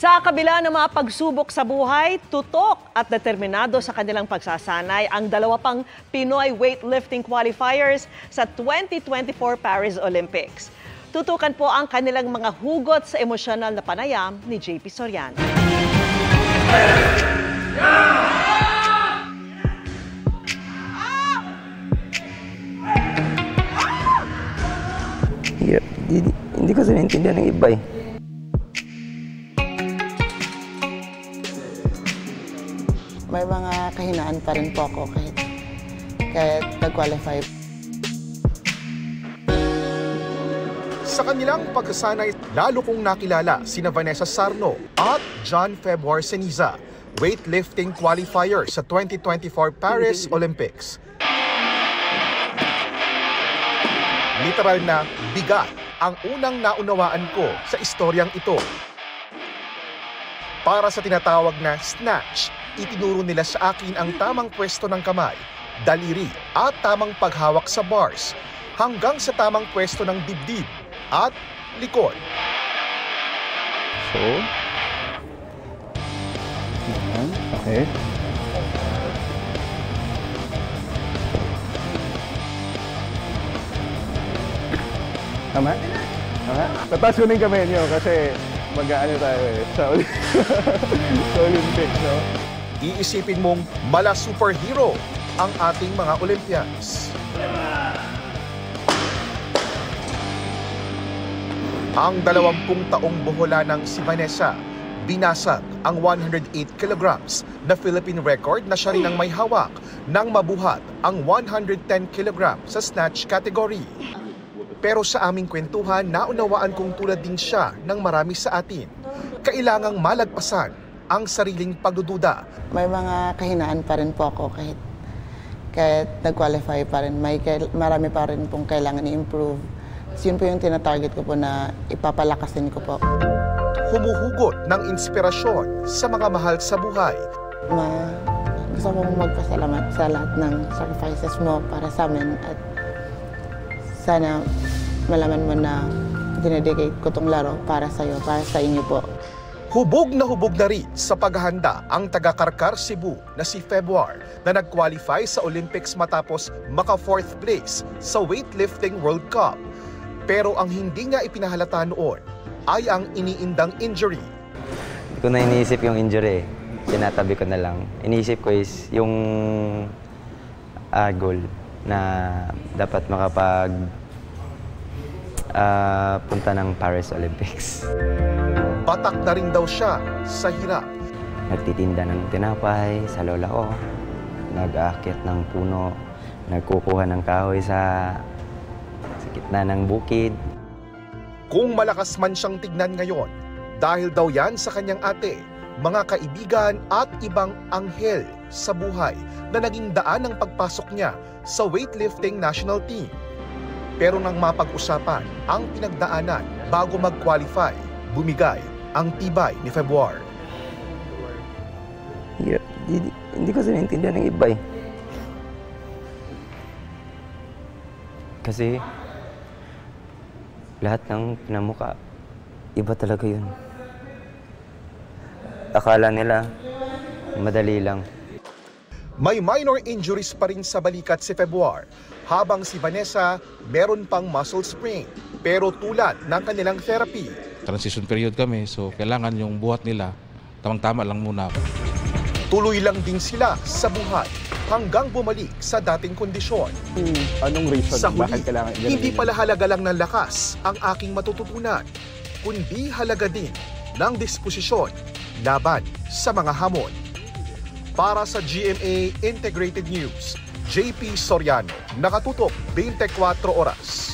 Sa kabila ng mga pagsubok sa buhay, tutok at determinado sa kanilang pagsasanay ang dalawa pang Pinoy weightlifting qualifiers sa 2024 Paris Olympics. Tutukan po ang kanilang mga hugot sa emosyonal na panayam ni JP Soriano. Hindi ko naintindihan ng iba eh. May mga kahinaan pa rin po ako kahit nag-qualify. Sa kanilang pagsasanay, lalo kong nakilala sina Vanessa Sarno at John Februar Ceniza, weightlifting qualifier sa 2024 Paris Olympics. Literal na bigat ang unang naunawaan ko sa istoryang ito. Para sa tinatawag na snatch, itinuro nila sa akin ang tamang pwesto ng kamay, daliri at tamang paghawak sa bars, hanggang sa tamang pwesto ng dibdib at likod. So, okay. Tama? Tama? Tataas ko na yung kamay niyo kasi mag-aano tayo eh sa Olympics, no? Iisipin mong mala superhero ang ating mga Olympians. Ang 20 taong buhola ng si Vanessa, binasag ang 108 kilograms na Philippine record na siya rin ang may hawak nang mabuhat ang 110 kilograms sa snatch category. Pero sa aming kwentuhan, naunawaan kong tulad din siya ng marami sa atin. Kailangang malagpasan ang sariling pagdududa. May mga kahinaan pa rin po ako kahit nag-qualify pa rin. Marami pa rin pong kailangan i-improve. Yun po yung tinatarget ko po na ipapalakasin ko po. Humuhugot ng inspirasyon sa mga mahal sa buhay. Gusto kong magpasalamat sa lahat ng sacrifices mo para sa amin at sana malaman mo na dinedicate ko tong laro para sa'yo, para sa inyo po. Hubog na rin sa paghahanda ang taga-Karkar Cebu na si Februar na nag-qualify sa Olympics matapos maka-4th place sa Weightlifting World Cup. Pero ang hindi niya ipinahalata noon ay ang iniindang injury. Hindi ko na iniisip yung injury. Tinatabi ko na lang. Iniisip ko is yung goal na dapat punta ng Paris Olympics. Batak na rin daw siya sa hirap. Nagtitinda ng tinapay sa lola ko. Nag-aakyat ng puno. Nagkukuha ng kahoy sa gitna ng bukid. Kung malakas man siyang tignan ngayon, dahil daw yan sa kanyang ate, mga kaibigan at ibang anghel sa buhay na naging daan ng pagpasok niya sa weightlifting national team. Pero nang mapag-usapan ang pinagdaanan bago mag-qualify, bumigay ang tibay ni Februar. Hindi ko naintindihan ng iba eh. Kasi lahat ng pinamuka, iba talaga yun. Akala nila, madali lang. May minor injuries pa rin sa balikat si Februar, habang si Vanessa meron pang muscle sprain. Pero tulad ng kanilang therapy, transition period kami, so kailangan yung buhat nila, tamang-tama lang muna. Tuloy lang din sila sa buhay hanggang bumalik sa dating kondisyon. Anong reason Sa huli, bakit kailangan hindi pala halaga lang ng lakas ang aking matututunan, kundi halaga din ng disposisyon laban sa mga hamon. Para sa GMA Integrated News, JP Soriano, nakatutok 24 oras.